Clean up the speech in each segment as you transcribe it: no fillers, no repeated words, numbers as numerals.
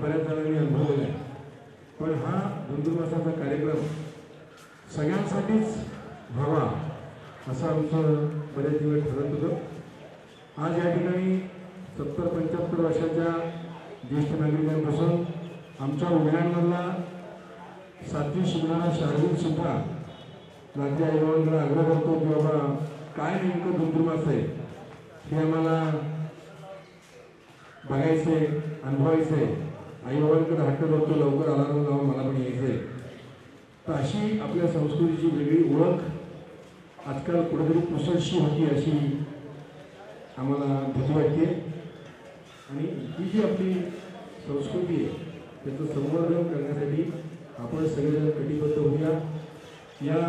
बऱ्याच जणांनी अनुभवलेला आहे, पण हा धनुर्मासाचा कार्यक्रम सगळ्यांसाठीच व्हावा असं आमचं बरेच दिवस ठरत होतं। आज या ठिकाणी 70-75 वर्षाच्या ज्येष्ठ नागरिकांपासून आमच्या उघड्यांमधला 7वी शिकणारा शार्दूल सुद्धा राज्य आयोगाकडे आग्रह करतो की बाबा काय नेमकं धनुर्मास आहे हे आम्हाला बघायचे, अनुभवायचे। आईबाबांकडे हट्ट करतो लवकर अलार्म लावून मला पण यायचंय। तर अशी आपल्या संस्कृतीची वेगळी ओळख आजकाल कुठेतरी पुसटशी होती अशी आम्हाला भीती वाटते। आणि ही जी आपली संस्कृती आहे त्याचं संवर्धन करण्यासाठी आपण सगळेजण कटिबद्ध होऊया। या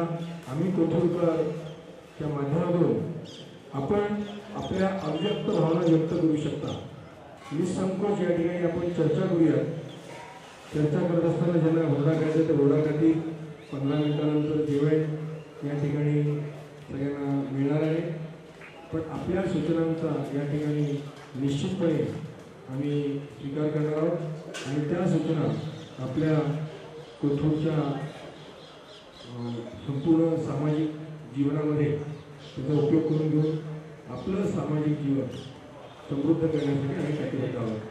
आम्ही कोथरूडकरच्या माध्यमातून आपण आपल्या अव्यक्त भावना व्यक्त करू शकता। निसंकोच या ठिकाणी आपण चर्चा करूया। चर्चा करत असताना ज्यांना हुरडा खायचा ते हुरडा खातील। 15 मिनिटानंतर जेवण या ठिकाणी सगळ्यांना मिळणार आहे। पण आपल्या सूचनांचा या ठिकाणी निश्चितपणे आम्ही स्वीकार करणार आहोत आणि त्या सूचना आपल्या कोथरूडच्या संपूर्ण सामाजिक जीवनामध्ये त्याचा उपयोग करून घेऊन आपलं सामाजिक जीवन समृद्ध करण्यासाठी आम्ही कटिबद्ध आहोत।